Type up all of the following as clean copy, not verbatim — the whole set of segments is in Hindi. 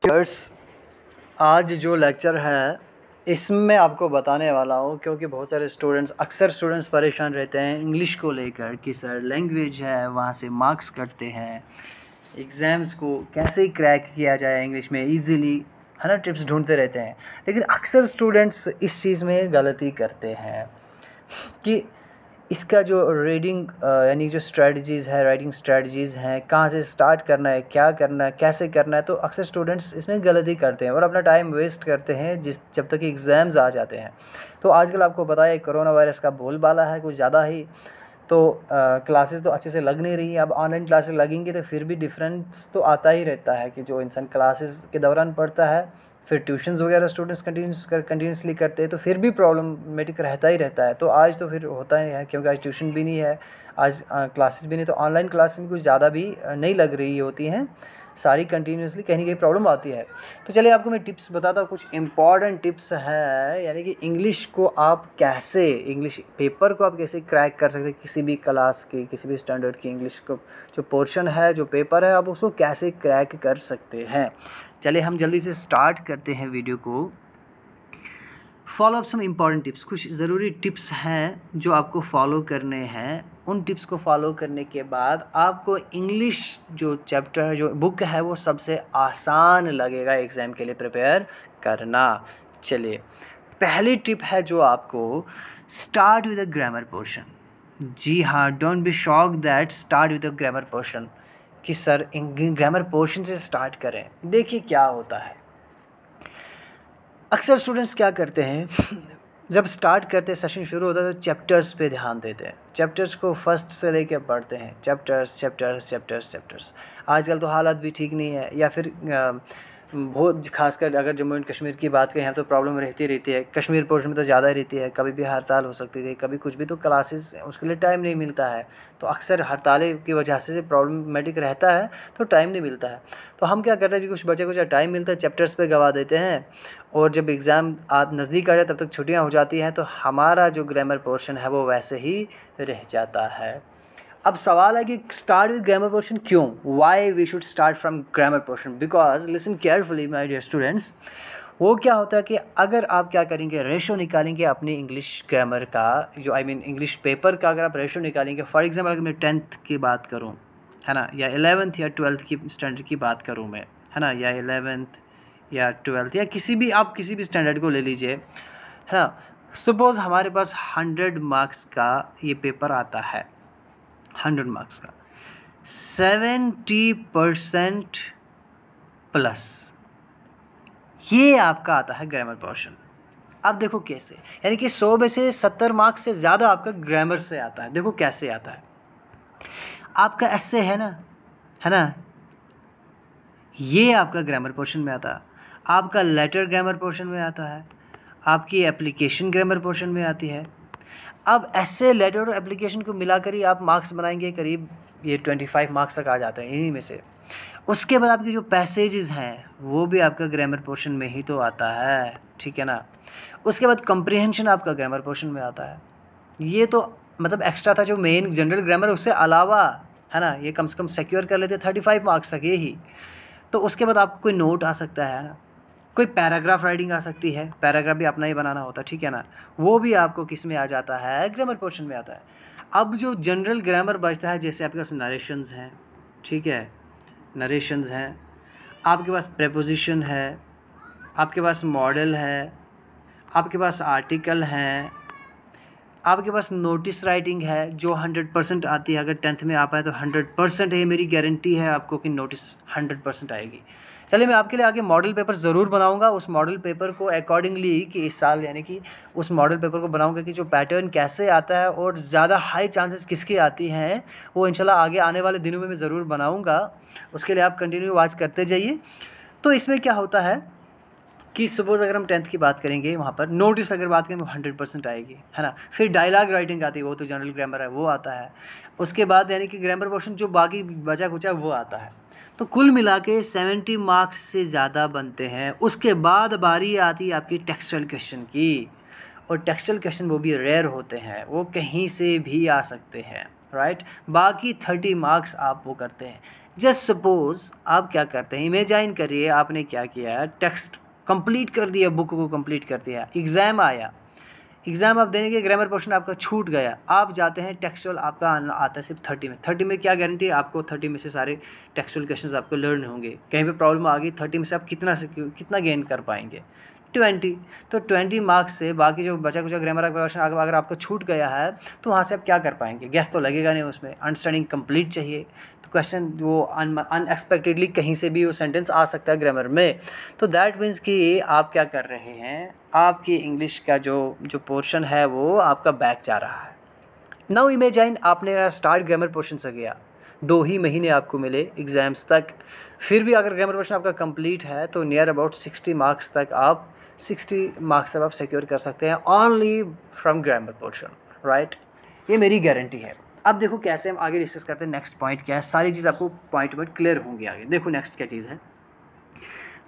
व्यूअर्स, आज जो लेक्चर है इसमें आपको बताने वाला हूँ, क्योंकि बहुत सारे स्टूडेंट्स परेशान रहते हैं इंग्लिश को लेकर कि सर लैंग्वेज है वहाँ से मार्क्स कटते हैं, एग्ज़ाम्स को कैसे क्रैक किया जाए इंग्लिश में ईजीली, है ना, टिप्स ढूंढते रहते हैं। लेकिन अक्सर स्टूडेंट्स इस चीज़ में गलती करते हैं कि इसका जो रीडिंग यानी जो स्ट्रेटजीज़ है, राइटिंग स्ट्रेटजीज़ हैं, कहाँ से स्टार्ट करना है, क्या करना है, कैसे करना है, तो अक्सर स्टूडेंट्स इसमें गलती करते हैं और अपना टाइम वेस्ट करते हैं जब तक एग्ज़ाम्स आ जाते हैं। तो आजकल आपको पता है कोरोना वायरस का बोलबाला है कुछ ज़्यादा ही, तो क्लासेस तो अच्छे से लग नहीं रही। अब ऑनलाइन क्लासेस लगेंगी तो फिर भी डिफरेंस तो आता ही रहता है कि जो इंसान क्लासेस के दौरान पढ़ता है, फिर ट्यूशन्स वगैरह स्टूडेंट्स कंटिन्यूसली करते हैं, तो फिर भी प्रॉब्लमेटिक रहता ही रहता है। तो आज तो फिर होता ही है, क्योंकि आज ट्यूशन भी नहीं है, आज क्लासेस भी नहीं, तो ऑनलाइन क्लास में कुछ ज़्यादा भी नहीं लग रही होती हैं सारी, कंटिन्यूसली कहीं ना कहीं प्रॉब्लम आती है। तो चलिए आपको मैं टिप्स बताता हूँ, कुछ इंपॉर्टेंट टिप्स है, यानी कि इंग्लिश को आप कैसे, इंग्लिश पेपर को आप कैसे क्रैक कर सकते हैं, किसी भी क्लास की, किसी भी स्टैंडर्ड की इंग्लिश को जो पोर्शन है, जो पेपर है, आप उसको कैसे क्रैक कर सकते हैं। चलिए हम जल्दी से स्टार्ट करते हैं वीडियो को। Follow up some important tips, कुछ ज़रूरी टिप्स हैं जो आपको फॉलो करने हैं। उन टिप्स को फॉलो करने के बाद आपको इंग्लिश जो चैप्टर, जो बुक है, वो सबसे आसान लगेगा एग्ज़ाम के लिए प्रिपेयर करना। चलिए पहली टिप है जो आपको, start with a grammar portion. जी हाँ, don't be shock that start with a grammar portion, कि सर ग्रामर पोर्शन से स्टार्ट करें। देखिए क्या होता है, अक्सर स्टूडेंट्स क्या करते हैं जब स्टार्ट करते हैं, सेशन शुरू होता है तो चैप्टर्स पे ध्यान देते हैं, चैप्टर्स को फर्स्ट से लेकर पढ़ते हैं, चैप्टर्स। आजकल तो हालात भी ठीक नहीं है, या फिर बहुत खासकर अगर जम्मू एंड कश्मीर की बात करें तो प्रॉब्लम रहती है। कश्मीर पोर्शन में तो ज़्यादा रहती है, कभी भी हड़ताल हो सकती थी, कभी कुछ भी, तो क्लासेस उसके लिए टाइम नहीं मिलता है। तो अक्सर हड़तालें की वजह से प्रॉब्लमेटिक रहता है, तो टाइम नहीं मिलता है। तो हम क्या करते हैं जी, कुछ बच्चे को जब टाइम मिलता है चैप्टर्स पे गवा देते हैं, और जब एग्ज़ाम नज़दीक आ जाए तब तक छुट्टियां हो जाती हैं, तो हमारा जो ग्रामर पोर्शन है वो वैसे ही रह जाता है। अब सवाल है कि स्टार्ट विद ग्रामर पोर्शन क्यों, why we should start from grammar portion, because listen carefully my dear students. वो क्या होता है कि अगर आप क्या करेंगे, रेशो निकालेंगे अपनी इंग्लिश ग्रामर का, जो इंग्लिश पेपर का अगर आप रेशो निकालेंगे, फॉर एग्जाम्पल अगर मैं 10th की बात करूँ, है ना, या 11th या 12th की स्टैंडर्ड की बात करूँ मैं, है ना, या 11th या 12th या किसी भी स्टैंडर्ड को ले लीजिए, है ना। सपोज हमारे पास 100 मार्क्स का ये पेपर आता है, 100 मार्क्स का 70% प्लस, ये आपका आता है ग्रामर पोर्शन। अब देखो कैसे, यानी कि 100 में से 70 मार्क्स से ज़्यादा आपका ग्रामर से आता है। देखो कैसे आता है, आपका एस्से है ना, ये आपका ग्रामर पोर्शन में आता है, आपका लेटर ग्रामर पोर्शन में आता है, आपकी एप्लीकेशन ग्रामर पोर्शन में आती है। अब एस्से, लेटर और एप्लीकेशन को मिलाकर ही आप मार्क्स बनाएंगे, करीब ये 25 मार्क्स तक आ जाते हैं इन्हीं में से। उसके बाद आपके जो पैसेजेस हैं वो भी आपका ग्रामर पोर्शन में ही तो आता है, ठीक है ना। उसके बाद कंप्रीहेंशन आपका ग्रामर पोर्शन में आता है। ये तो मतलब एक्स्ट्रा था, जो मेन जनरल ग्रामर उससे अलावा, है ना, ये कम से कम सिक्योर कर लेते 35 मार्क्स तक ये ही। तो उसके बाद आपको कोई नोट आ सकता है ना, कोई पैराग्राफ राइटिंग आ सकती है, पैराग्राफ भी अपना ही बनाना होता है, ठीक है ना, वो भी आपको किस में आ जाता है, ग्रामर पोर्शन में आता है। अब जो जनरल ग्रामर बचता है, जैसे आपके पास नरेशंस हैं, ठीक है, नरेशंस हैं, आपके पास प्रेपोजिशन है, आपके पास मॉडल है, आपके पास आर्टिकल हैं, आपके पास नोटिस राइटिंग है जो 100% आती है। अगर 10th में आ पाए तो 100% है, मेरी गारंटी है आपको कि नोटिस 100% आएगी। चलिए मैं आपके लिए आगे मॉडल पेपर ज़रूर बनाऊंगा, उस मॉडल पेपर को अकॉर्डिंगली कि इस साल, यानी कि उस मॉडल पेपर को बनाऊंगा कि जो पैटर्न कैसे आता है और ज़्यादा हाई चांसेस किसकी आती हैं, वो इंशाल्लाह आगे आने वाले दिनों में मैं ज़रूर बनाऊँगा। उसके लिए आप कंटिन्यू वॉच करते जाइए। तो इसमें क्या होता है कि सपोज अगर हम 10th की बात करेंगे, वहाँ पर नोटिस अगर बात करें वो 100% आएगी, है ना। फिर डायलॉग राइटिंग आती है, वो तो जनरल ग्रामर है, वो आता है। उसके बाद यानी कि ग्रामर पोर्शन जो बाकी बचा कुचा वो आता है। तो कुल मिला के 70 मार्क्स से ज़्यादा बनते हैं। उसके बाद बारी आती है आपकी टेक्सचुअल क्वेश्चन की, और टेक्सचुअल क्वेश्चन वो भी रेयर होते हैं, वो कहीं से भी आ सकते हैं, राइट। बाकी 30 मार्क्स आप वो करते हैं। जस्ट सपोज आप क्या करते हैं, इमेजाइन करिए आपने क्या किया, टेक्स्ट कंप्लीट कर दिया, बुक को कंप्लीट कर दिया, एग्जाम आया, एग्जाम आप देने के ग्रामर पोर्शन आपका छूट गया, आप जाते हैं टेक्सचुअल आपका आता है सिर्फ 30 में। 30 में क्या गारंटी है आपको 30 में से सारे टेक्सचुअल क्वेश्चंस आपको लर्न होंगे। कहीं पे प्रॉब्लम आ गई 30 में से आप कितना गेन कर पाएंगे, 20। तो 20 मार्क्स से बाकी जो बचा कुछ ग्रामर का क्वेश्चन अगर आपको छूट गया है तो वहाँ से आप क्या कर पाएंगे, गैस तो लगेगा नहीं उसमें, अंडरस्टैंडिंग कंप्लीट चाहिए। तो क्वेश्चन वो अनएक्सपेक्टेडली कहीं से भी वो सेंटेंस आ सकता है ग्रामर में। तो दैट मीन्स कि आप क्या कर रहे हैं, आपकी इंग्लिश का जो पोर्शन है वो आपका बैक जा रहा है। नाउ इमेजाइन आपने स्टार्ट ग्रामर पोर्शन से गया, 2 ही महीने आपको मिले एग्जाम्स तक, फिर भी अगर ग्रामर पोर्शन आपका कंप्लीट है तो नियर अबाउट 60 मार्क्स तक आप 60 मार्क्स तक आप सिक्योर कर सकते हैं only from grammar portion, right. ये मेरी गारंटी है। अब देखो कैसे हम आगे डिस्कस करते हैं, नेक्स्ट पॉइंट क्या है, सारी चीज़ आपको पॉइंट पॉइंट क्लियर होंगी आगे। देखो नेक्स्ट क्या चीज़ है,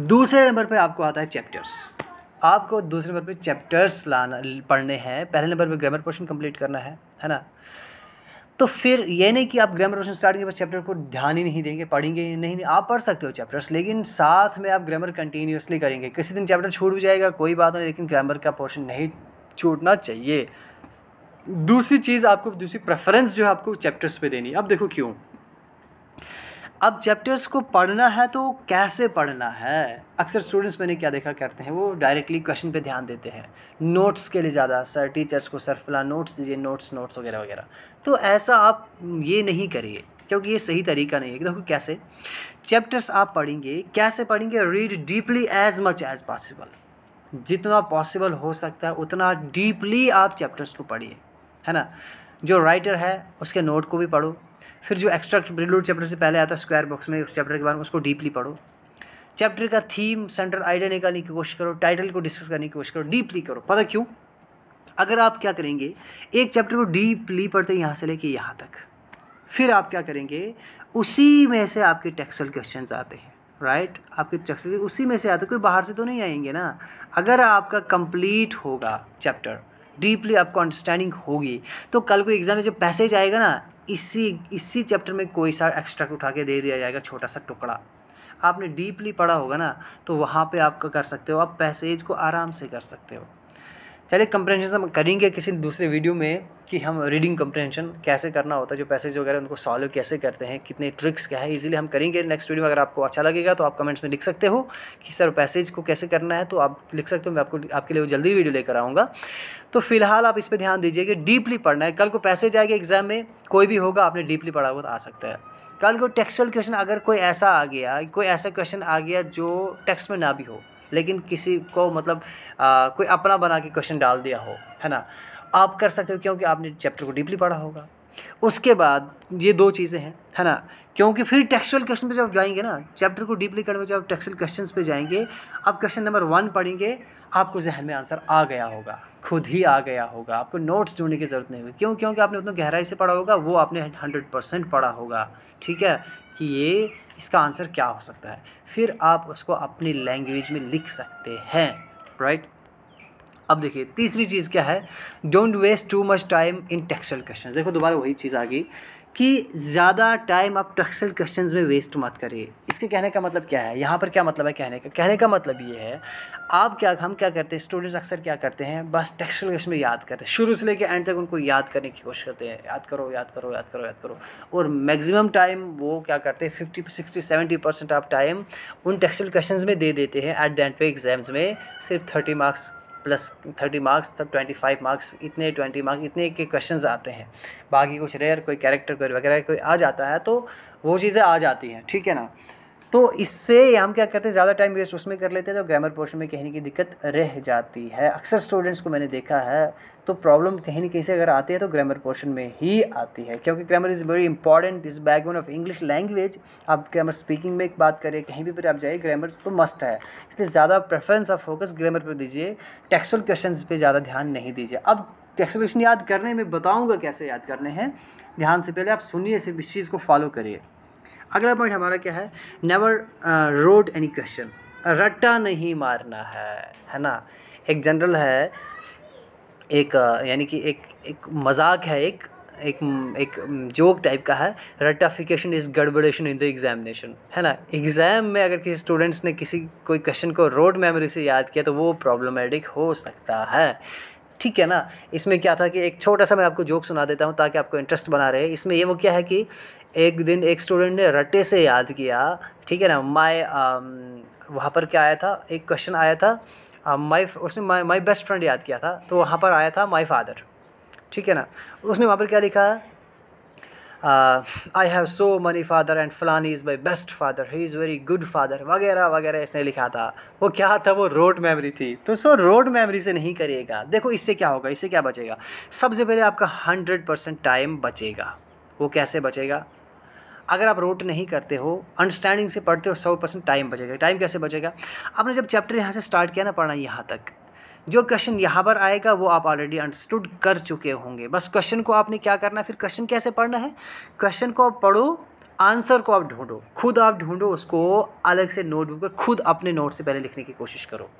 दूसरे नंबर पे आपको आता है चैप्टर्स। आपको दूसरे नंबर पे चैप्टर्स पढ़ने हैं, पहले नंबर पे ग्रामर पोर्शन कंप्लीट करना है ना। तो फिर ये नहीं कि आप ग्रामर पोर्शन स्टार्टिंग के बाद चैप्टर को ध्यान ही नहीं देंगे, पढ़ेंगे नहीं, आप पढ़ सकते हो चैप्टर्स, लेकिन साथ में आप ग्रामर कंटिन्यूसली करेंगे। किसी दिन चैप्टर छूट भी जाएगा कोई बात नहीं, लेकिन ग्रामर का पोर्शन नहीं छूटना चाहिए। दूसरी चीज़ आपको, दूसरी प्रेफरेंस जो है आपको चैप्टर्स पे देनी। अब देखो क्यों, अब चैप्टर्स को पढ़ना है तो कैसे पढ़ना है। अक्सर स्टूडेंट्स मैंने क्या देखा करते हैं, वो डायरेक्टली क्वेश्चन पे ध्यान देते हैं, नोट्स के लिए ज़्यादा, सर टीचर्स को सर फला नोट्स दीजिए, नोट्स वगैरह वगैरह। तो ऐसा आप ये नहीं करिए, क्योंकि ये सही तरीका नहीं है। देखो कैसे चैप्टर्स आप पढ़ेंगे, कैसे पढ़ेंगे, read deeply as much as possible, जितना पॉसिबल हो सकता है उतना डीपली आप चैप्टर्स को पढ़िए, है ना। जो राइटर है उसके नोट को भी पढ़ो, फिर जो एक्स्ट्रैक्ट प्रीलूड चैप्टर से पहले आता है स्क्वायर बॉक्स में, उस चैप्टर के बारे में उसको डीपली पढ़ो, चैप्टर का थीम सेंट्रल आइडिया निकालने की कोशिश करो, टाइटल को डिस्कस करने की कोशिश करो, डीपली करो। पता क्यों, अगर आप क्या करेंगे, एक चैप्टर को डीपली पढ़ते यहाँ से लेके यहाँ तक, फिर आप क्या करेंगे, उसी में से आपके टेक्सुअल क्वेश्चंस आते हैं, राइट। आपके टेक्सुअल उसी में से आते, कोई बाहर से तो नहीं आएंगे ना। अगर आपका कंप्लीट होगा चैप्टर, डीपली आपको अंडरस्टैंडिंग होगी, तो कल को एग्जाम में जब पैसेज आएगा ना, इसी चैप्टर में कोई सा एक्स्ट्रा उठा के दे दिया जाएगा, छोटा सा टुकड़ा, आपने डीपली पढ़ा होगा ना, तो वहाँ पे आपका कर सकते हो, आप पैसेज को आराम से कर सकते हो। चलिए कंप्रहेंशन हम करेंगे किसी दूसरे वीडियो में कि हम रीडिंग कंप्रहेंशन कैसे करना होता है, जो पैसेज वगैरह उनको सॉल्व कैसे करते हैं, कितने ट्रिक्स क्या है, इजीली हम करेंगे नेक्स्ट वीडियो में। अगर आपको अच्छा लगेगा तो आप कमेंट्स में लिख सकते हो कि सर पैसेज को कैसे करना है, तो आप लिख सकते हो, मैं आपके लिए जल्दी वीडियो लेकर आऊँगा। तो फिलहाल आप इस पर ध्यान दीजिए कि डीपली पढ़ना है। कल को पैसेज आएगा एग्जाम में, कोई भी होगा, आपने डीपली पढ़ा हुआ तो आ सकता है। कल को टेक्सुअल क्वेश्चन अगर कोई ऐसा आ गया, कोई ऐसा क्वेश्चन आ गया जो टेक्स्ट में ना भी हो, लेकिन किसी को मतलब कोई अपना बना के क्वेश्चन डाल दिया हो, है ना, आप कर सकते हो, क्योंकि आपने चैप्टर को डीपली पढ़ा होगा। उसके बाद ये 2 चीज़ें हैं, है ना, क्योंकि फिर टेक्सुअल क्वेश्चन पे जब जाएंगे ना, चैप्टर को डीपली करने में जब टेक्सुअल क्वेश्चंस पे जाएंगे, आप क्वेश्चन नंबर 1 पढ़ेंगे, आपको जहन में आंसर आ गया होगा, खुद ही आ गया होगा, आपको नोट्स ढूंढने की जरूरत नहीं होगी। क्यों, क्योंकि आपने उतना गहराई से पढ़ा होगा, वो आपने 100% पढ़ा होगा, ठीक है, कि ये इसका आंसर क्या हो सकता है। फिर आप उसको अपनी लैंग्वेज में लिख सकते हैं, राइट। अब देखिए तीसरी चीज़ क्या है, don't waste too much time in textual question. देखो दोबारा वही चीज़ आ गई कि ज़्यादा टाइम आप टेक्सुअल क्वेश्चंस में वेस्ट मत करिए। इसके कहने का मतलब क्या है, यहाँ पर क्या मतलब है कहने का मतलब ये है, हम क्या करते हैं, स्टूडेंट्स अक्सर क्या करते हैं, बस टेक्सुअल क्वेश्चन में याद करते हैं, शुरू से लेकर एंड तक उनको याद करने की कोशिश करते हैं, याद करो, और मैक्सिमम टाइम वो क्या करते हैं, 50, 60, 70% ऑफ टाइम उन टेक्सुअल क्वेश्चंस में दे देते हैं। एट द एंड पे एग्जाम्स में सिर्फ 30 मार्क्स प्लस 30 मार्क्स तक 25 मार्क्स, इतने 20 मार्क्स इतने के क्वेश्चंस आते हैं। बाकी कुछ रेयर कोई कैरेक्टर कोई वगैरह कोई आ जाता है, तो वो चीज़ें आ जाती हैं, ठीक है ना। तो इससे हम क्या करते हैं, ज़्यादा टाइम वेस्ट उसमें कर लेते हैं, तो ग्रामर पोर्शन में कहने की दिक्कत रह जाती है। अक्सर स्टूडेंट्स को मैंने देखा है, तो प्रॉब्लम कहीं ना कहीं से अगर आती है तो ग्रामर पोर्शन में ही आती है, क्योंकि grammar is very important, is backbone of English language. आप ग्रामर स्पीकिंग में एक बात करें, कहीं भी पर आप जाइए, ग्रामर तो मस्ट है, इसलिए ज़्यादा प्रेफरेंस आप फोकस ग्रामर पर दीजिए, टेक्सुअल क्वेश्चन पर ज़्यादा ध्यान नहीं दीजिए। अब टेक्सुअल क्वेश्चन याद करने में बताऊँगा कैसे याद करने हैं, ध्यान से पहले आप सुनिए, सिर्फ इस चीज़ को फॉलो करिए। अगला पॉइंट हमारा क्या है, नेवर रोट एनी क्वेश्चन, रट्टा नहीं मारना है ना। एक जनरल है, एक यानी कि एक मजाक है, एक एक एक जोक टाइप का है, रटिफिकेशन इज गड़बड़ेशन इन द एग्जामिनेशन, है ना। एग्जाम में अगर किसी स्टूडेंट्स ने किसी कोई क्वेश्चन को रोड मेमोरी से याद किया तो वो प्रॉब्लमेटिक हो सकता है, ठीक है ना। इसमें क्या था कि एक छोटा सा मैं आपको जोक सुना देता हूँ ताकि आपको इंटरेस्ट बना रहे। इसमें ये वो क्या है कि एक दिन एक स्टूडेंट ने रट्टे से याद किया, ठीक है ना। वहाँ पर क्या आया था, एक क्वेश्चन आया था, उसने माई बेस्ट फ्रेंड याद किया था, तो वहाँ पर आया था माई फादर, ठीक है ना। उसने वहाँ पर क्या लिखा, I have so many father and फलानी is my best father, he is very good father, वगैरह वगैरह इसने लिखा था। वो क्या था, वो रोड मेमोरी थी। तो सो रोड मेमोरी से नहीं करिएगा। देखो इससे क्या होगा, इससे क्या बचेगा, सबसे पहले आपका 100% टाइम बचेगा। वो कैसे बचेगा, अगर आप रोट नहीं करते हो, अंडरस्टैंडिंग से पढ़ते हो, 100% टाइम बचेगा। टाइम कैसे बचेगा, आपने जब चैप्टर यहाँ से स्टार्ट किया ना पढ़ना, यहाँ तक जो क्वेश्चन यहाँ पर आएगा वो आप ऑलरेडी अंडरस्टूड कर चुके होंगे। बस क्वेश्चन को आपने क्या करना है, फिर क्वेश्चन कैसे पढ़ना है, क्वेश्चन को आप पढ़ो, आंसर को आप ढूंढो, खुद आप ढूंढो उसको, अलग से नोटबुक पर खुद अपने नोट से पहले लिखने की कोशिश करो।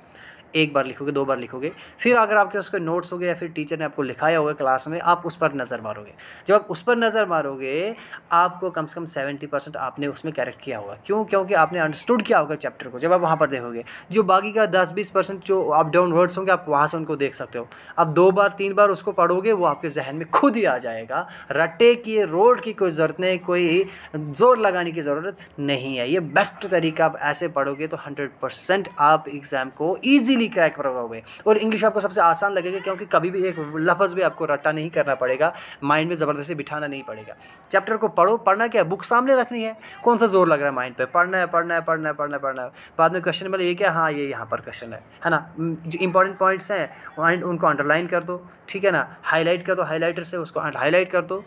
एक बार लिखोगे, 2 बार लिखोगे, फिर अगर आपके उसके नोट्स हो गए या फिर टीचर ने आपको लिखाया होगा क्लास में, आप उस पर नज़र मारोगे। जब आप उस पर नज़र मारोगे, आपको कम से कम 70% आपने उसमें करेक्ट किया होगा। क्यों, क्योंकि आपने अंडरस्टूड किया होगा चैप्टर को। जब आप वहाँ पर देखोगे, जो बाकी का 10-20% जो अप डाउन वर्ड्स होंगे, आप वहाँ से उनको देख सकते हो। अब 2 बार 3 बार उसको पढ़ोगे, वो आपके जहन में खुद ही आ जाएगा। रट्टे की, रोड की कोई ज़रूरत नहीं, कोई जोर लगाने की ज़रूरत नहीं है। ये बेस्ट तरीका, आप ऐसे पढ़ोगे तो 100% आप एग्ज़ाम को ईजी क्रैक करोगे। और इंग्लिश आपको सबसे आसान लगेगा, क्योंकि कभी भी एक लफ्ज़ भी आपको रट्टा नहीं करना पड़ेगा, माइंड में ज़बरदस्ती बिठाना नहीं पड़ेगा। चैप्टर को पढ़ो, पढ़ना क्या है, बुक सामने रखनी है, कौन सा जोर लग रहा है माइंड पे, पढ़ना है पढ़ना है पढ़ना है पढ़ना है पढ़ना है। बाद में क्वेश्चन बोले ये क्या, हाँ ये यहाँ पर क्वेश्चन है ना। जो इंपॉर्टेंट पॉइंट्स हैं उनको अंडरलाइन कर दो, ठीक है ना, हाईलाइट कर दो, हाईलाइटर से उसको हाईलाइट कर दो।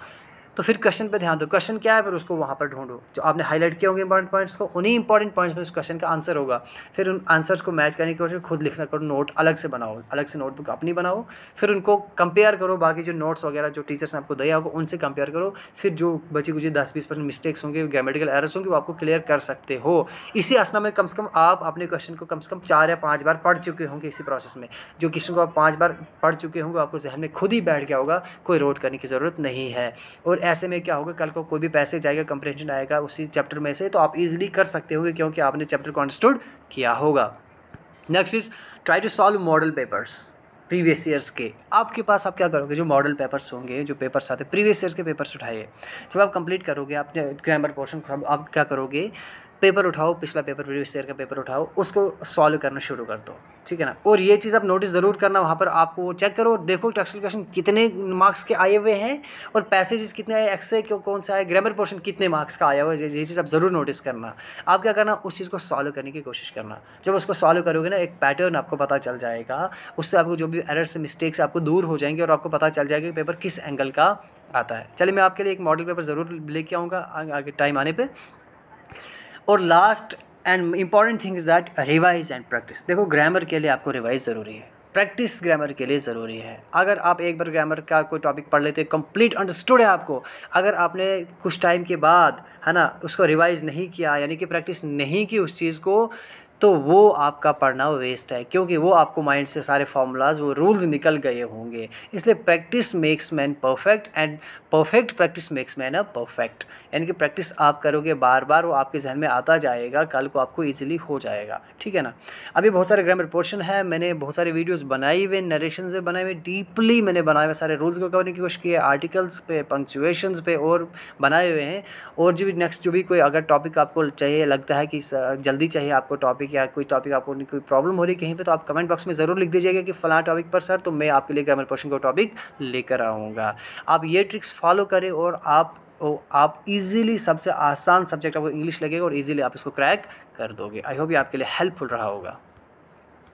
तो फिर क्वेश्चन पे ध्यान दो, क्वेश्चन क्या है, फिर उसको वहाँ पर ढूंढो। जो आपने हाईलाइट किए होंगे इंपॉर्टेंट पॉइंट्स को, उन्हीं इंपॉर्टेंट पॉइंट्स में उस क्वेश्चन का आंसर होगा। फिर उन आंसर्स को मैच करने की कोशिश, खुद लिखना करो, नोट अलग से बनाओ, अलग से नोटबुक अपनी बनाओ, फिर उनको कंपेयर करो बाकी जो नोट्स वगैरह जो टीचर्स ने आपको दिया होगा उनसे कंपेयर करो। फिर जो बची कुछ 10-20% मिस्टेक्स होंगे, ग्रामेटिकल एरर्स होंगे, वो आपको क्लियर कर सकते हो। इसी असना में कम से कम आप अपने क्वेश्चन को कम से कम 4 या 5 बार पढ़ चुके होंगे इसी प्रोसेस में। जो क्वेश्चन को आप 5 बार पढ़ चुके होंगे, आपको जहन में खुद ही बैठ गया होगा, कोई रोट करने की ज़रूरत नहीं है। और ऐसे में क्या होगा, कल को कोई भी पैसेज आएगा, कंप्रेंशन आएगा उसी चैप्टर में से, तो आप इजीली कर सकते होंगे, क्योंकि आपने चैप्टर को अंडरस्टूड किया होगा। Next is try to solve model papers previous years के। आपके पास आप क्या करोगे, जो मॉडल पेपर्स होंगे, जो पेपर्स आते हैं प्रीवियस ईयर्स के पेपर्स उठाइए। जब आप कंप्लीट करोगे आपने ग्रामर पोर्शन, आप क्या करोगे, पेपर उठाओ, पिछला पेपर, प्रीवियस ईयर का पेपर उठाओ, उसको सॉल्व करना शुरू कर दो, ठीक है ना। और ये चीज़ आप नोटिस ज़रूर करना, वहाँ पर आपको चेक करो, देखो टेक्सुअल क्वेश्चन कितने मार्क्स के आए हुए हैं और पैसेजेस कितने आए, एक्से कौन सा है, ग्रामर पोर्शन कितने मार्क्स का आया हुआ है। ये चीज़ आप ज़रूर नोटिस करना। आप क्या करना, उस चीज़ को सॉल्व करने की कोशिश करना। जब उसको सॉल्व करोगे ना, एक पैटर्न आपको पता चल जाएगा, उससे आपको जो भी एरर्स मिस्टेक्स आपको दूर हो जाएंगे और आपको पता चल जाएगा कि पेपर किस एंगल का आता है। चलिए मैं आपके लिए एक मॉडल पेपर ज़रूर लेके आऊँगा आगे टाइम आने पर। और last and important thing is that revise and practice. देखो ग्रामर के लिए आपको रिवाइज ज़रूरी है, प्रैक्टिस ग्रामर के लिए ज़रूरी है। अगर आप एक बार ग्रामर का कोई टॉपिक पढ़ लेते, कंप्लीट अंडरस्टूड है आपको, अगर आपने कुछ टाइम के बाद, है ना, उसको रिवाइज नहीं किया, यानी कि प्रैक्टिस नहीं की उस चीज़ को, तो वो आपका पढ़ना वेस्ट है, क्योंकि वो आपको माइंड से सारे फॉर्मूलाज, वो रूल्स निकल गए होंगे। इसलिए practice makes man perfect and perfect practice makes man a perfect. यानी कि प्रैक्टिस आप करोगे बार बार, वो आपके जहन में आता जाएगा, कल को आपको इजीली हो जाएगा, ठीक है ना। अभी बहुत सारे ग्रामर पोर्शन है, मैंने बहुत सारे वीडियोस बनाई हुए, नरेशन से बनाए हुए, डीपली मैंने बनाए हुए, सारे रूल्स को करने की कोशिश की है, आर्टिकल्स पे, पंक्चुएशंस पे और बनाए हुए हैं। और जो भी नेक्स्ट जो भी कोई अगर टॉपिक आपको चाहिए, लगता है कि जल्दी चाहिए आपको टॉपिक, या कोई टॉपिक आपको कोई प्रॉब्लम हो रही है कहीं पे, तो आप कमेंट बॉक्स में ज़रूर लिख दीजिएगा कि फलां टॉपिक पर सर, तो मैं आपके लिए ग्रामर पोर्शन का टॉपिक लेकर आऊँगा। आप ये ट्रिक्स फॉलो करें और आप इजीली, सबसे आसान सब्जेक्ट आपको इंग्लिश लगेगा और इजीली आप इसको क्रैक कर दोगे। आई होप ये आपके लिए हेल्पफुल रहा होगा।